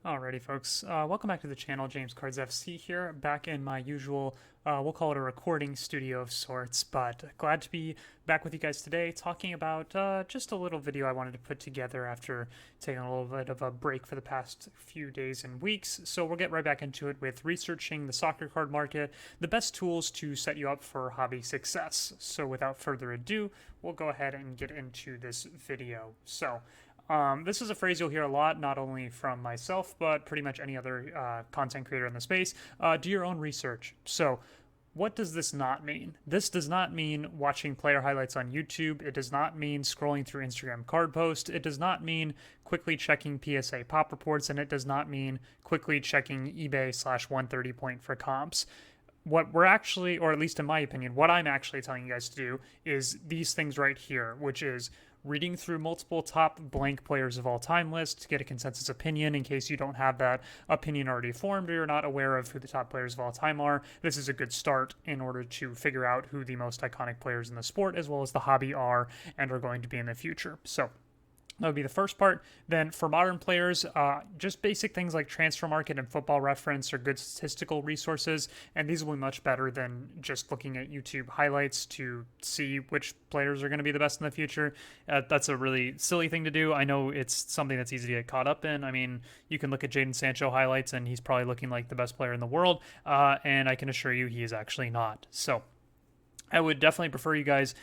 Alrighty, folks. Welcome back to the channel. James Cards FC here, back in my usual, we'll call it a recording studio of sorts, but glad to be back with you guys today talking about just a little video I wanted to put together after taking a little bit of a break for the past few days and weeks. So we'll get right back into it with researching the soccer card market, the best tools to set you up for hobby success. So without further ado, we'll go ahead and get into this video. This is a phrase you'll hear a lot, not only from myself, but pretty much any other content creator in the space. Do your own research. So, what does this not mean? This does not mean watching player highlights on YouTube. It does not mean scrolling through Instagram card posts. It does not mean quickly checking PSA pop reports, and it does not mean quickly checking eBay/130 point for comps. What we're actually, or at least in my opinion, what I'm actually telling you guys to do is these things right here, which is reading through multiple top blank players of all time lists to get a consensus opinion in case you don't have that opinion already formed or you're not aware of who the top players of all time are. This is a good start in order to figure out who the most iconic players in the sport as well as the hobby are and are going to be in the future. So that would be the first part. Then for modern players, just basic things like Transfer Market and Football Reference are good statistical resources, and these will be much better than just looking at YouTube highlights to see which players are going to be the best in the future. That's a really silly thing to do. I know it's something that's easy to get caught up in. I mean, you can look at Jadon Sancho highlights, and he's probably looking like the best player in the world, and I can assure you he is actually not. So I would definitely prefer you guys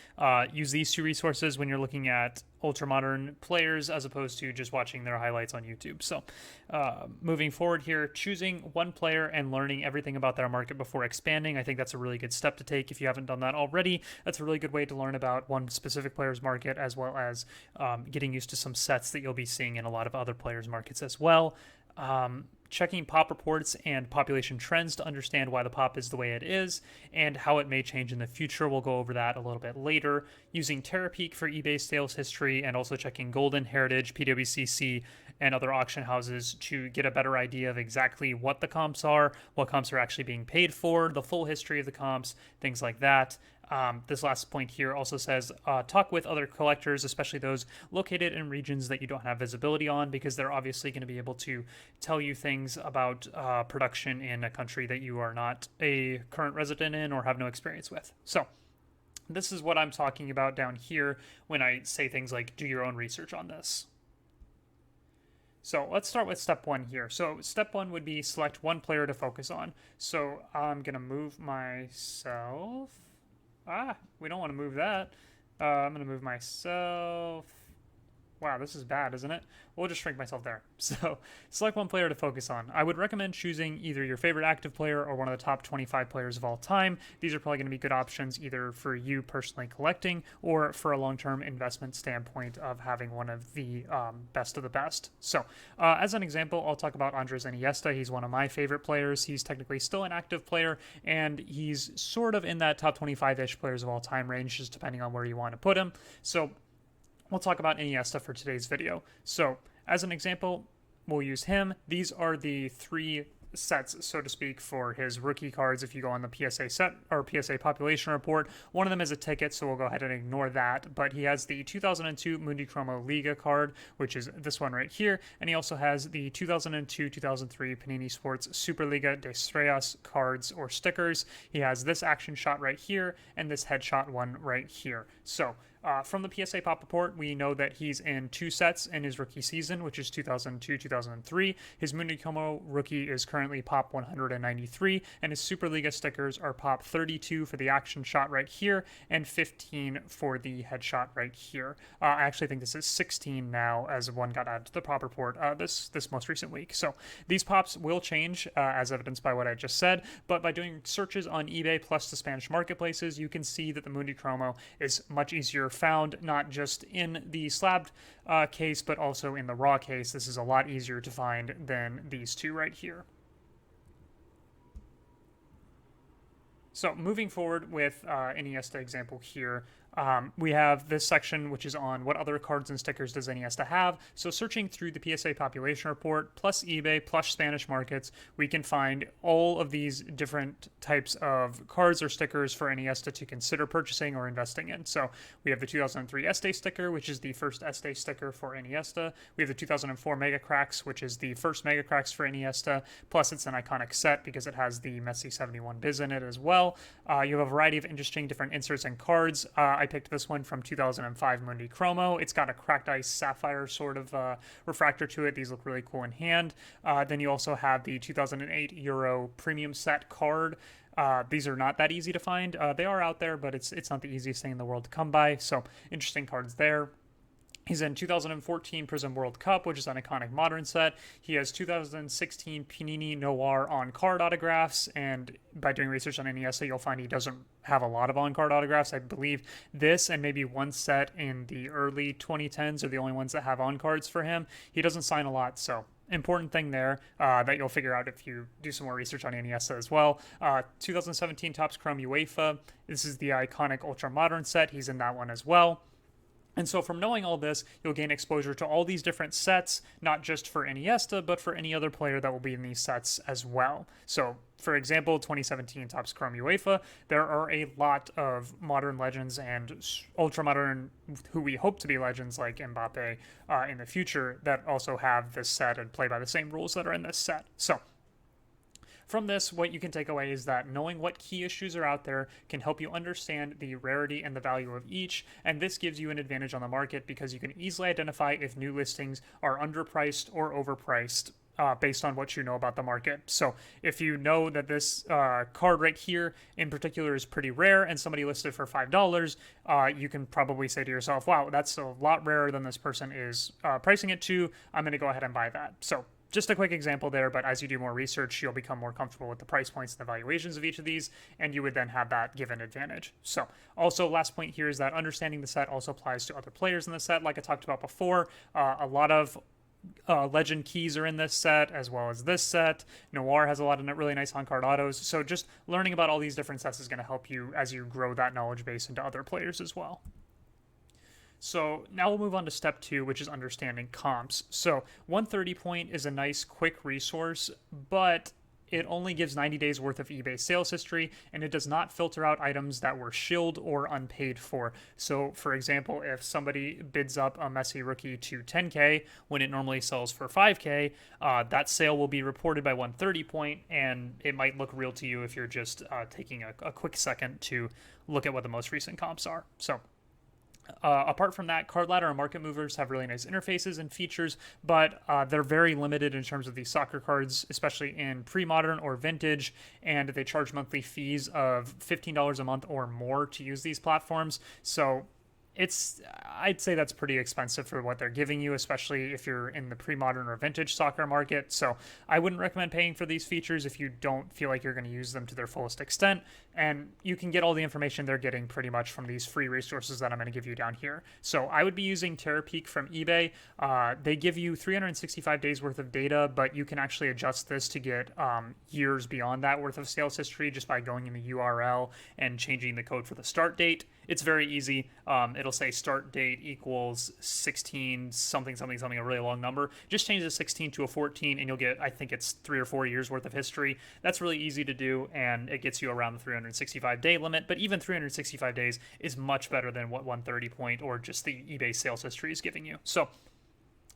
use these two resources when you're looking at ultra modern players as opposed to just watching their highlights on YouTube. So moving forward here, choosing one player and learning everything about their market before expanding. I think that's a really good step to take if you haven't done that already. That's a really good way to learn about one specific player's market as well as getting used to some sets that you'll be seeing in a lot of other players' markets as well. Checking pop reports and population trends to understand why the pop is the way it is and how it may change in the future. We'll go over that a little bit later. Using Terapeak for eBay sales history and also checking Golden, Heritage, PWCC, and other auction houses to get a better idea of exactly what the comps are, what comps are actually being paid for, the full history of the comps, things like that. This last point here also says talk with other collectors, especially those located in regions that you don't have visibility on, because they're obviously going to be able to tell you things about production in a country that you are not a current resident in or have no experience with. So this is what I'm talking about down here when I say things like do your own research on this. So let's start with step one here. So step one would be select one player to focus on. So I'm going to move myself. We don't want to move that. I'm going to move myself. Wow, this is bad, isn't it? We'll just shrink myself there. So, select one player to focus on. I would recommend choosing either your favorite active player or one of the top 25 players of all time. These are probably going to be good options either for you personally collecting or for a long-term investment standpoint of having one of the best of the best. So, as an example, I'll talk about Andres Iniesta. He's one of my favorite players. He's technically still an active player, and he's sort of in that top 25-ish players of all time range, just depending on where you want to put him. So, we'll talk about Iniesta for today's video. So, as an example, we'll use him. These are the three sets, so to speak, for his rookie cards. If you go on the PSA set or PSA population report, one of them is a ticket, so we'll go ahead and ignore that. But he has the 2002 Mundi Chromo Liga card, which is this one right here, and he also has the 2002-2003 Panini Sports Superliga de Estrellas cards or stickers. He has this action shot right here and this headshot one right here. So from the PSA Pop Report, we know that he's in two sets in his rookie season, which is 2002-2003. His Mundi Chromo rookie is currently Pop 193, and his Superliga stickers are Pop 32 for the action shot right here, and 15 for the headshot right here. I actually think this is 16 now, as one got added to the Pop Report this most recent week. So these Pops will change, as evidenced by what I just said, but by doing searches on eBay plus the Spanish marketplaces, you can see that the Mundi Chromo is much easier found, not just in the slabbed case, but also in the raw case. This is a lot easier to find than these two right here. So moving forward with Iniesta example here, We have this section, which is on what other cards and stickers does NESTA have. So searching through the PSA population report, plus eBay, plus Spanish markets, we can find all of these different types of cards or stickers for NESTA to consider purchasing or investing in. So we have the 2003 Este sticker, which is the first Este sticker for NESTA. We have the 2004 Mega Cracks, which is the first Mega Cracks for NESTA. Plus, it's an iconic set because it has the Messi 71 Biz in it as well. You have a variety of interesting different inserts and cards. I picked this one from 2005 Mundi Chromo. It's got a cracked ice sapphire sort of refractor to it. These look really cool in hand. Then you also have the 2008 Euro Premium Set card. These are not that easy to find. They are out there, but it's not the easiest thing in the world to come by. So interesting cards there. He's in 2014 Prism World Cup, which is an iconic modern set. He has 2016 Panini Noir on-card autographs, and by doing research on NESA, you'll find he doesn't have a lot of on-card autographs. I believe this and maybe one set in the early 2010s are the only ones that have on-cards for him. He doesn't sign a lot, so important thing there that you'll figure out if you do some more research on NESA as well. 2017 Topps Chrome UEFA. This is the iconic Ultra Modern set. He's in that one as well. And so from knowing all this, you'll gain exposure to all these different sets, not just for NESTA, but for any other player that will be in these sets as well. So, for example, 2017 Topps Chrome UEFA, there are a lot of modern legends and ultra-modern, who we hope to be legends like Mbappe in the future, that also have this set and play by the same rules that are in this set. So, from this, what you can take away is that knowing what key issues are out there can help you understand the rarity and the value of each, and this gives you an advantage on the market because you can easily identify if new listings are underpriced or overpriced based on what you know about the market. So if you know that this card right here in particular is pretty rare and somebody listed for $5, you can probably say to yourself, wow, that's a lot rarer than this person is pricing it to. I'm going to go ahead and buy that. So just a quick example there, but as you do more research, you'll become more comfortable with the price points and the valuations of each of these, and you would then have that given advantage. So also, last point here is that understanding the set also applies to other players in the set. Like I talked about before, a lot of legend keys are in this set, as well as this set. Noir has a lot of really nice on-card autos. So just learning about all these different sets is going to help you as you grow that knowledge base into other players as well. So now we'll move on to step 2, which is understanding comps. So 130 Point is a nice quick resource, but it only gives 90 days worth of eBay sales history, and it does not filter out items that were shilled or unpaid for. So for example, if somebody bids up a Messi rookie to 10K when it normally sells for 5K, that sale will be reported by 130 Point, and it might look real to you if you're just taking a quick second to look at what the most recent comps are. So apart from that, Card Ladder and Market Movers have really nice interfaces and features, but they're very limited in terms of these soccer cards, especially in pre-modern or vintage, and they charge monthly fees of $15 a month or more to use these platforms. So I'd say that's pretty expensive for what they're giving you, especially if you're in the pre-modern or vintage soccer market. So I wouldn't recommend paying for these features if you don't feel like you're going to use them to their fullest extent. And you can get all the information they're getting pretty much from these free resources that I'm going to give you down here. So I would be using Terapeak from eBay. They give you 365 days worth of data, but you can actually adjust this to get years beyond that worth of sales history just by going in the URL and changing the code for the start date. It's very easy. It'll say start date equals 16 something, a really long number. Just change the 16 to a 14 and you'll get, I think it's 3 or 4 years worth of history. That's really easy to do, and it gets you around the 365 day limit, but even 365 days is much better than what 130 Point or just the eBay sales history is giving you. So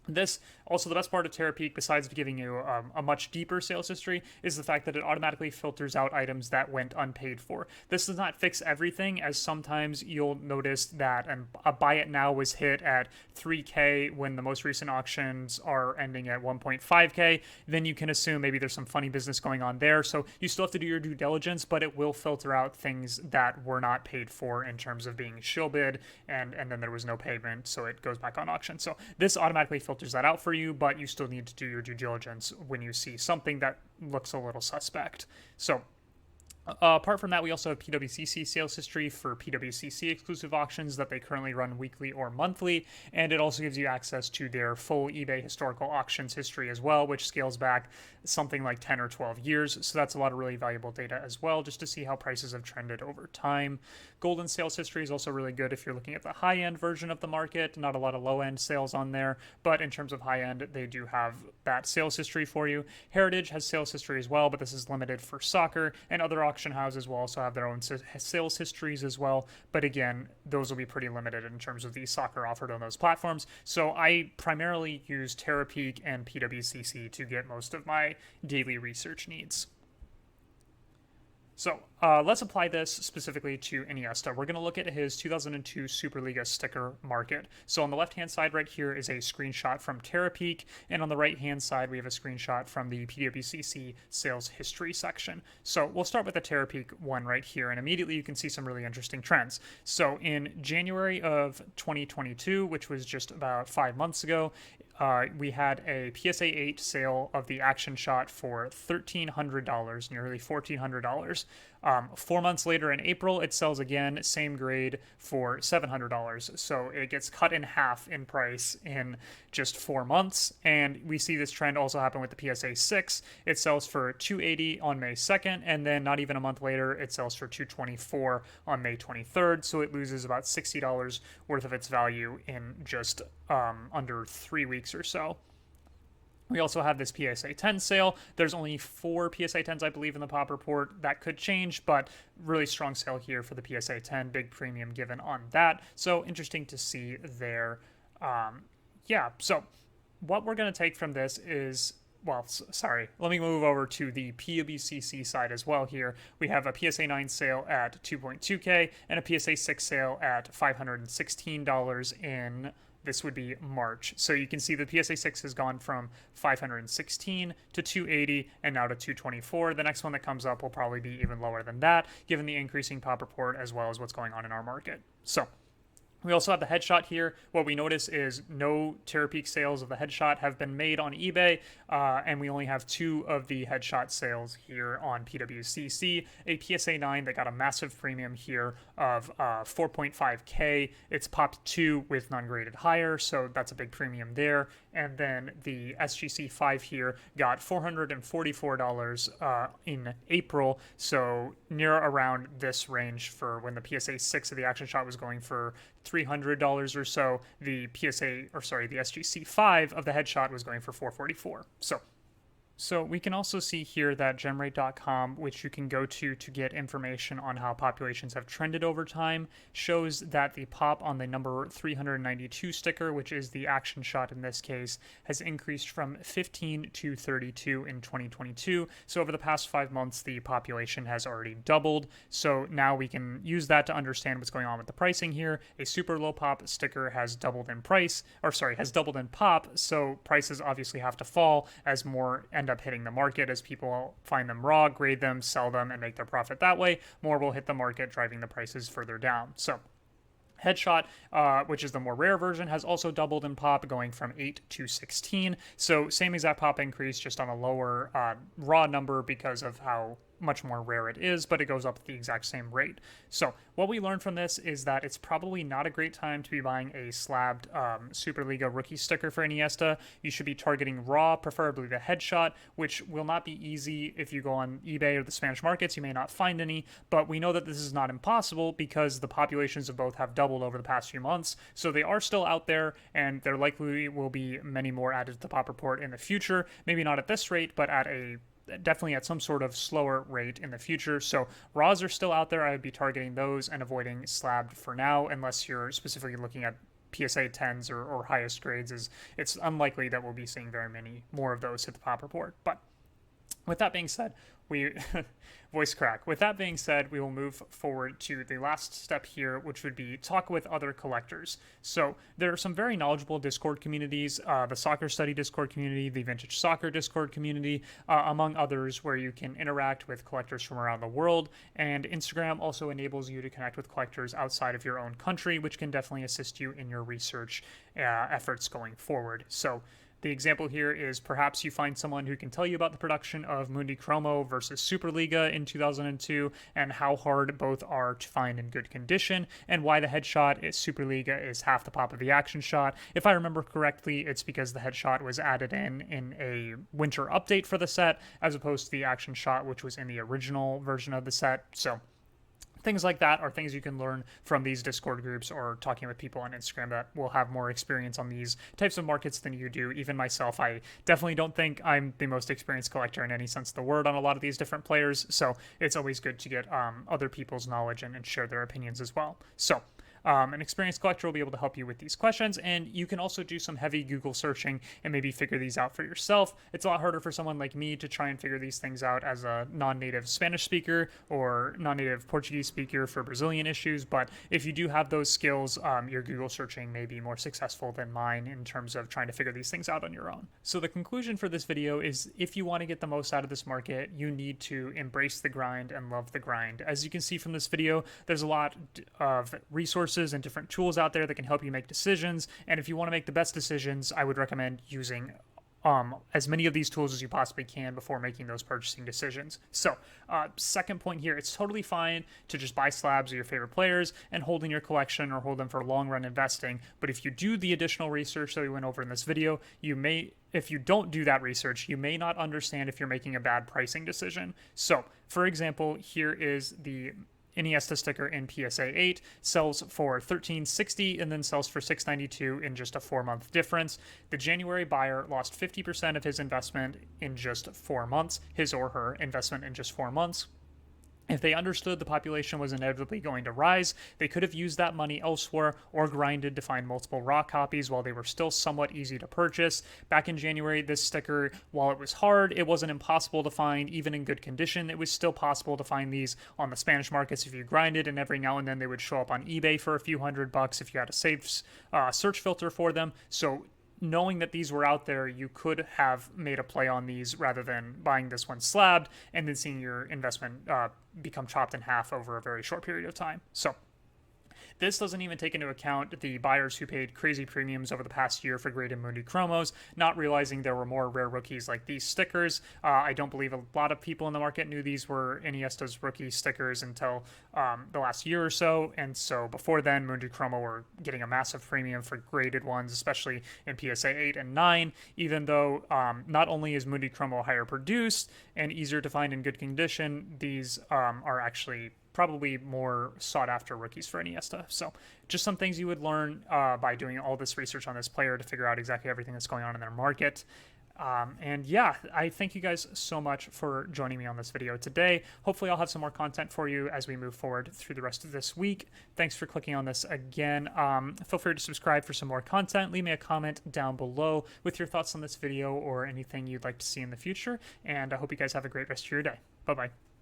this, also the best part of Terapeak, besides giving you a much deeper sales history, is the fact that it automatically filters out items that went unpaid for. This does not fix everything, as sometimes you'll notice that a buy it now was hit at 3K when the most recent auctions are ending at 1.5K. Then you can assume maybe there's some funny business going on there. So you still have to do your due diligence, but it will filter out things that were not paid for in terms of being shill bid, and then there was no payment, so it goes back on auction. So this automatically filters that out for you, but you still need to do your due diligence when you see something that looks a little suspect. So Apart from that, we also have PWCC sales history for PWCC exclusive auctions that they currently run weekly or monthly, and it also gives you access to their full eBay historical auctions history as well, which scales back something like 10 or 12 years. So that's a lot of really valuable data as well, just to see how prices have trended over time. Goldin sales history is also really good if you're looking at the high-end version of the market. Not a lot of low-end sales on there, but in terms of high-end, they do have that sales history for you. Heritage has sales history as well, but this is limited for soccer, and other auction houses will also have their own sales histories as well. But again, those will be pretty limited in terms of the soccer offered on those platforms. So I primarily use Terapeak and PWCC to get most of my daily research needs. So let's apply this specifically to Iniesta. We're going to look at his 2002 Superliga sticker market. So on the left-hand side right here is a screenshot from Terapeak, and on the right-hand side we have a screenshot from the PWCC sales history section. So we'll start with the Terapeak one right here, and immediately you can see some really interesting trends. So in January of 2022, which was just about 5 months ago, we had a PSA 8 sale of the action shot for $1,300, nearly $1,400. 4 months later in April, it sells again, same grade, for $700. So it gets cut in half in price in just 4 months. And we see this trend also happen with the PSA 6. It sells for $280 on May 2nd, and then not even a month later, it sells for $224 on May 23rd. So it loses about $60 worth of its value in just under 3 weeks or so. We also have this PSA 10 sale. There's only 4 PSA 10s, I believe, in the pop report. That could change, but really strong sale here for the PSA 10. Big premium given on that. So interesting to see there. Yeah, so what we're going to take from this is, well, sorry, let me move over to the PWCC side as well here. We have a PSA 9 sale at 2.2K and a PSA 6 sale at $516 in... This would be March. So you can see the PSA 6 has gone from 516 to 280 and now to 224. The next one that comes up will probably be even lower than that, given the increasing pop report as well as what's going on in our market. So we also have the headshot here. What we notice is no Terapeak sales of the headshot have been made on eBay, and we only have 2 of the headshot sales here on PWCC. A PSA 9 that got a massive premium here of 4.5K. It's popped 2 with none graded higher, so that's a big premium there. And then the SGC 5 here got $444 in April, so near around this range for when the PSA 6 of the action shot was going for $300 or so. The the SGC 5 of the headshot was going for $444. So we can also see here that gemrate.com, which you can go to get information on how populations have trended over time, shows that the pop on the number 392 sticker, which is the action shot in this case, has increased from 15 to 32 in 2022. So over the past 5 months, the population has already doubled. So now we can use that to understand what's going on with the pricing here. A super low pop sticker has doubled in has doubled in pop. So prices obviously have to fall as more end up hitting the market. As people find them raw, grade them, sell them, and make their profit that way, more will hit the market, driving the prices further down. So headshot, which is the more rare version, has also doubled in pop, going from 8 to 16. So same exact pop increase, just on a lower raw number because of how much more rare it is, but it goes up at the exact same rate. So what we learned from this is that it's probably not a great time to be buying a slabbed Superliga rookie sticker for Iniesta. You should be targeting raw, preferably the headshot, which will not be easy. If you go on eBay or the Spanish markets, you may not find any, but we know that this is not impossible because the populations of both have doubled over the past few months. So they are still out there, and there likely will be many more added to the pop report in the future. Maybe not at this rate, but definitely at some sort of slower rate in the future. So raws are still out there. I would be targeting those and avoiding slabbed for now, unless you're specifically looking at PSA 10s or highest grades. It's unlikely that we'll be seeing very many more of those hit the pop report. But with that being said, voice crack. With that being said, we will move forward to the last step here, which would be talk with other collectors. So there are some very knowledgeable Discord communities, the Soccer Study Discord community, the Vintage Soccer Discord community, among others, where you can interact with collectors from around the world. And Instagram also enables you to connect with collectors outside of your own country, which can definitely assist you in your research efforts going forward. So The example here is perhaps you find someone who can tell you about the production of Mundi Chromo versus Superliga in 2002 and how hard both are to find in good condition, and why the headshot is Superliga is half the pop of the action shot. If I remember correctly, it's because the headshot was added in a winter update for the set, as opposed to the action shot, which was in the original version of the set. So things like that are things you can learn from these Discord groups or talking with people on Instagram that will have more experience on these types of markets than you do. Even myself, I definitely don't think I'm the most experienced collector in any sense of the word on a lot of these different players. So it's always good to get other people's knowledge and share their opinions as well. So an experienced collector will be able to help you with these questions, and you can also do some heavy Google searching and maybe figure these out for yourself. It's a lot harder for someone like me to try and figure these things out as a non-native Spanish speaker or non-native Portuguese speaker for Brazilian issues, but if you do have those skills, your Google searching may be more successful than mine in terms of trying to figure these things out on your own. So the conclusion for this video is, if you want to get the most out of this market, you need to embrace the grind and love the grind. As you can see from this video, there's a lot of resources and different tools out there that can help you make decisions, and if you want to make the best decisions, I would recommend using as many of these tools as you possibly can before making those purchasing decisions. So, second point here, it's totally fine to just buy slabs of your favorite players and hold in your collection or hold them for long run investing. But if you do the additional research that we went over in this video, if you don't do that research, you may not understand if you're making a bad pricing decision. So, for example, here is the Iniesta sticker in PSA 8, sells for $13.60 and then sells for $6.92 in just a 4-month difference. The January buyer lost 50% of his investment in just 4 months, his or her investment in just 4 months. If they understood the population was inevitably going to rise, they could have used that money elsewhere or grinded to find multiple raw copies while they were still somewhat easy to purchase. Back in January, this sticker, while it was hard, it wasn't impossible to find, even in good condition. It was still possible to find these on the Spanish markets if you grinded, and every now and then they would show up on eBay for a few $100 if you had a safe search filter for them. So knowing that these were out there, you could have made a play on these rather than buying this one slabbed and then seeing your investment become chopped in half over a very short period of time. So this doesn't even take into account the buyers who paid crazy premiums over the past year for graded Mundi Chromos, not realizing there were more rare rookies like these stickers. I don't believe a lot of people in the market knew these were Iniesta's rookie stickers until the last year or so, and so before then, Mundi Chromo were getting a massive premium for graded ones, especially in PSA 8 and 9, even though not only is Mundi Chromo higher produced and easier to find in good condition, these are actually probably more sought after rookies for Iniesta. So just some things you would learn by doing all this research on this player to figure out exactly everything that's going on in their market. And yeah, I thank you guys so much for joining me on this video today. Hopefully I'll have some more content for you as we move forward through the rest of this week. Thanks for clicking on this again. Feel free to subscribe for some more content. Leave me a comment down below with your thoughts on this video or anything you'd like to see in the future. And I hope you guys have a great rest of your day. Bye-bye.